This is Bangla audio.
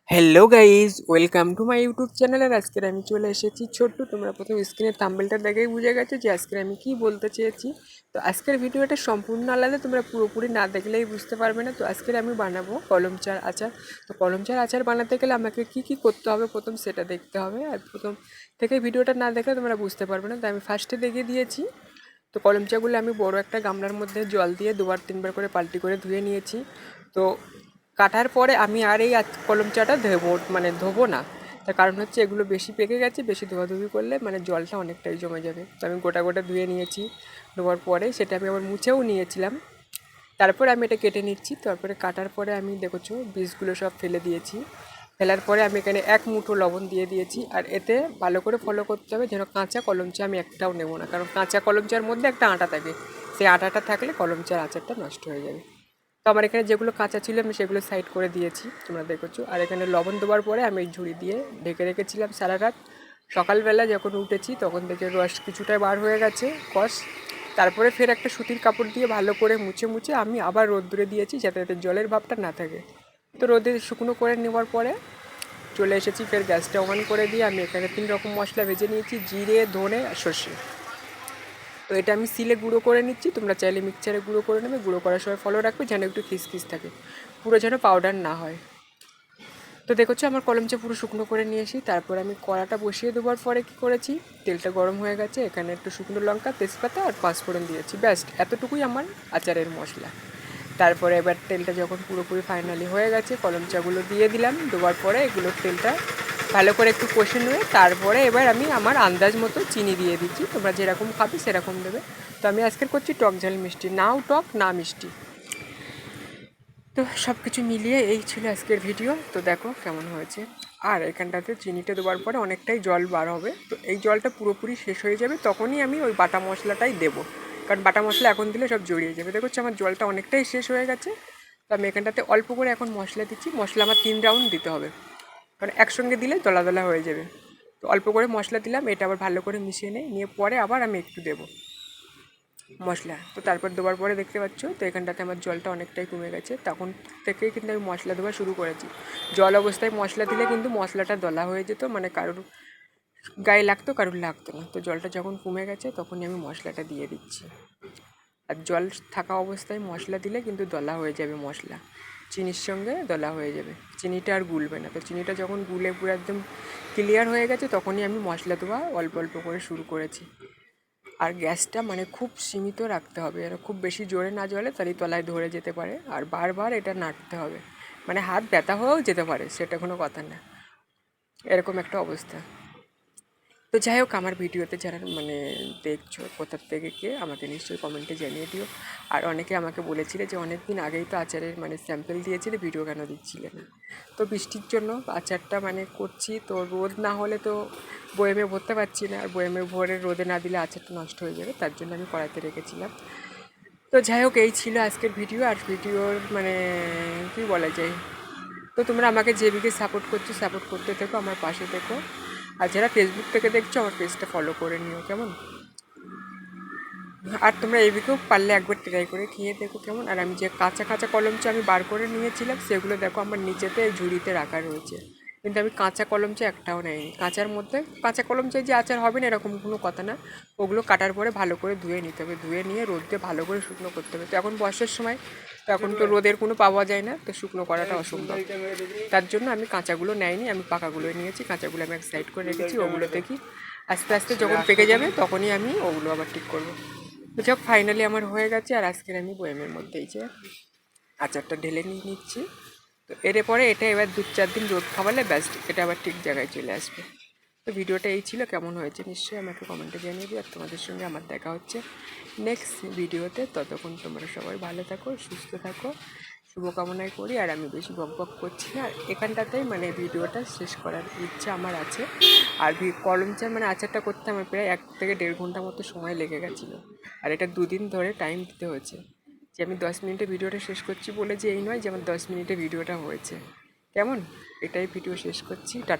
Hello guys, welcome to my YouTube channel. আর আজকের আমি চলে এসেছি ছোট্ট, তোমরা প্রথম স্ক্রিনের থাম্বনেলটা দেখেই বুঝে গেছো যে আজকের আমি কি বলতে চেয়েছি। তো আজকের ভিডিওটা সম্পূর্ণ আলাদা, তোমরা পুরোপুরি না দেখলেই বুঝতে পারবে না। তো আজকের আমি বানাবো কলম চার আচার। তো কলম চার আচার বানাতে গেলে আমাকে কি কি করতে হবে প্রথম সেটা দেখতে হবে, আর প্রথম থেকে ভিডিওটা না দেখলে তোমরা বুঝতে পারবে না। তো আমি ফার্স্টে দেখিয়ে দিয়েছি। তো কলম চাগুলো আমি বড় একটা গামলার মধ্যে জল দিয়ে দুবার তিনবার করে পাল্টি করে ধুয়ে নিয়েছি। তো কাটার পরে আমি আর এই কলম চাটা ধোবো না। তার কারণ হচ্ছে এগুলো বেশি পেকে গেছে, বেশি ধোয়াধুয়ি করলে মানে জলটা অনেকটাই জমে যাবে। তো আমি গোটা গোটা ধুয়ে নিয়েছি। ধোয়ার পরে সেটা আমি আবার মুছেও নিয়েছিলাম। তারপরে আমি এটা কেটে নিচ্ছি। তারপরে কাটার পরে আমি দেখেছো বীজগুলো সব ফেলে দিয়েছি। ফেলার পরে আমি এখানে এক মুঠো লবণ দিয়ে দিয়েছি। আর এতে ভালো করে ফলো করতে হবে যেন কাঁচা কলম চা আমি একটাও নেবো না, কারণ কাঁচা কলম চার মধ্যে একটা আটা থাকে। সেই আটাটা থাকলে কলম চার আচারটা নষ্ট হয়ে যাবে। তো আমার এখানে যেগুলো কাঁচা ছিল আমি সেগুলো সাইড করে দিয়েছি, তোমরা দেখেছো। আর এখানে লবণ দেওয়ার পরে আমি ঝুড়ি দিয়ে ঢেকে রেখেছিলাম সারা রাত। সকালবেলা যখন উঠেছি তখন থেকে রস কিছুটা বার হয়ে গেছে, কষ। তারপরে ফের একটা সুতির কাপড় দিয়ে ভালো করে মুছে মুছে আমি আবার রোদ্দুরে দিয়েছি যাতে এতে জলের ভাবটা না থাকে। তো রোদে শুকনো করে নেওয়ার পরে চলে এসেছি, ফের গ্যাসটা অন করে দিয়ে আমি এখানে 3 রকম মশলা ভেজে নিয়েছি, জিরে, ধনে আর সর্ষে। তো এটা আমি সিলে গুঁড়ো করে নিচ্ছি, তোমরা চাইলে মিক্সচারে গুঁড়ো করে নেবে। গুঁড়ো করার সময় ফলো রাখবে যেন একটু খিসখিস থাকে, পুরো যেন পাউডার না হয়। তো দেখছো আমার কলমচা পুরো শুকনো করে নিয়েছি। তারপর আমি কড়াটা বসিয়ে দেওয়ার পরে কী করেছি, তেলটা গরম হয়ে গেছে, এখানে একটু শুকনো লঙ্কা, তেজপাতা আর পাঁচফোড়ন দিয়েছি, ব্যাস এতটুকুই আমার আচারের মশলা। তারপরে এবার তেলটা যখন পুরোপুরি ফাইনালি হয়ে গেছে কলম চাগুলো দিয়ে দিলাম। দেওয়ার পরে এগুলোর তেলটা ভালো করে একটু কষে নিয়ে তারপরে এবার আমি আমার আন্দাজ মতো চিনি দিয়ে দিচ্ছি, তোমরা যেরকম খাবে সেরকম দেবে। তো আমি আজকের করছি টক ঝাল মিষ্টি, নাও টক না মিষ্টি। তো সব কিছু মিলিয়ে এই ছিল আজকের ভিডিও। তো দেখো কেমন হয়েছে। আর এখানটাতে চিনিটা দেওয়ার পরে অনেকটাই জল বার হবে। তো এই জলটা পুরোপুরি শেষ হয়ে যাবে তখনই আমি ওই বাটা মশলাটাই দেবো, কারণ বাটা মশলা এখন দিলে সব জড়িয়ে যাবে। দেখো আমার জলটা অনেকটাই শেষ হয়ে গেছে। তো আমি এখানটাতে অল্প করে এখন মশলা দিচ্ছি। মশলা আমার 3 রাউন্ড দিতে হবে, কারণ একসঙ্গে দিলে দলা দলা হয়ে যাবে। তো অল্প করে মশলা দিলাম, এটা আবার ভালো করে মিশিয়ে নিয়ে পরে আবার আমি একটু দেবো মশলা। তো তারপর দেওয়ার পরে দেখতে পাচ্ছ তো এখানটাতে আমার জলটা অনেকটাই কমে গেছে। তখন থেকেই কিন্তু আমি মশলা দেওয়া শুরু করেছি। জল অবস্থায় মশলা দিলে কিন্তু মশলাটা দলা হয়ে যেত, মানে কারোর গায়ে লাগতো কারোর লাগতো না। তো জলটা যখন কমে গেছে তখনই আমি মশলাটা দিয়ে দিচ্ছি। আর জল থাকা অবস্থায় মশলা দিলে কিন্তু দলা হয়ে যাবে, মশলা চিনির সঙ্গে দলা হয়ে যাবে, চিনিটা আর গুলবে না। তো চিনিটা যখন গুলে পুরো একদম ক্লিয়ার হয়ে গেছে তখনই আমি মশলা দেওয়া অল্প অল্প করে শুরু করেছি। আর গ্যাসটা মানে খুব সীমিত রাখতে হবে, যেন খুব বেশি জোরে না জ্বলে, তারই তলায় ধরে যেতে পারে। আর বারবার এটা নাড়তে হবে, মানে হাত ব্যথা হয়েও যেতে পারে, সেটা কোনো কথা না, এরকম একটা অবস্থা। তো যাই হোক, আমার ভিডিওতে যারা দেখছো কোথা থেকে কে আমাকে নিশ্চয়ই কমেন্টে জানিয়ে দিও। আর অনেকে আমাকে বলেছিলে যে অনেক দিন আগেই তো আচারের স্যাম্পল দিয়েছিলে, ভিডিও কেন দিচ্ছিলে না। তো বৃষ্টির জন্য আচারটা করছি, তো রোদ না হলে তো বয়েমে ভরতে পারছি না, আর বয়েমে ভরে রোদে না দিলে আচারটা নষ্ট হয়ে যাবে, তার জন্য আমি কড়াইতে রেখেছিলাম। তো যাই হোক, এই ছিল আজকের ভিডিও। আর ভিডিওর কী বলা যায়, তো তোমরা আমাকে যেদিকে সাপোর্ট করছো সাপোর্ট করতে থেকো, আমার পাশে থেকো। আর যারা ফেসবুক থেকে দেখছো আমার পেজটা ফলো করে নিও, কেমন। আর তোমরা এদিকেও পারলে একবার ট্রাই করে খেয়ে দেখো কেমন। আর আমি যে কাঁচা কাঁচা কলমচা আমি বার করে নিয়েছিলাম সেগুলো দেখো আমার নিচেতে ঝুড়িতে রাখা রয়েছে, কিন্তু আমি কাঁচা কলমচা একটাও নেইনি। কাঁচার মধ্যে কাঁচা কলমচায় যে আচার হবে না এরকম কোনো কথা না, ওগুলো কাটার পরে ভালো করে ধুয়ে নিতে হবে, ধুয়ে নিয়ে রোদে ভালো করে শুকনো করতে হবে। তো এখন বর্ষার সময়, তো এখন তো রোদের কোনো পাওয়া যায় না, তো শুকনো করাটা অসম্ভব। তার জন্য আমি কাঁচাগুলো নেইনি, আমি পাকাগুলো নিয়েছি। কাঁচাগুলো আমি এক সাইড করে রেখেছি, ওগুলো দেখি আস্তে আস্তে যখন পেকে যাবে তখনই আমি ওগুলো আবার ঠিক করবো। তো যাক, ফাইনালি আমার হয়ে গেছে। আর আজকের আমি বয়ামের মধ্যেই যে আচারটা ঢেলে নিয়ে নিচ্ছি। তো পরে এটা এবার 2-4 দিন রোদ খাওয়ালে ব্যাস এটা আবার ঠিক জায়গায় চলে আসবে। তো ভিডিওটা এই ছিল, কেমন হয়েছে নিশ্চয়ই আমাকে কমেন্টে জানিয়ে দিও। আর তোমাদের সঙ্গে আমার দেখা হচ্ছে নেক্সট ভিডিওতে। ততক্ষণ তোমরা সবাই ভালো থাকো, সুস্থ থাকো, শুভকামনাই করি। আর আমি বেশি বক বক করছি না, এখানটাতেই ভিডিওটা শেষ করার ইচ্ছা আমার আছে। আর কলম চা আচারটা করতে আমার প্রায় 1 থেকে 1.5 ঘন্টা মতো সময় লেগে গেছিলো। আর এটা 2 দিন ধরে টাইম দিতে হয়েছে। যে আমি 10 মিনিটে ভিডিওটা শেষ করছি বলে যে এই নয় যে আমার 10 মিনিটে ভিডিওটা হয়েছে, কেমন। এটাই ভিডিও শেষ করছি, টাটা।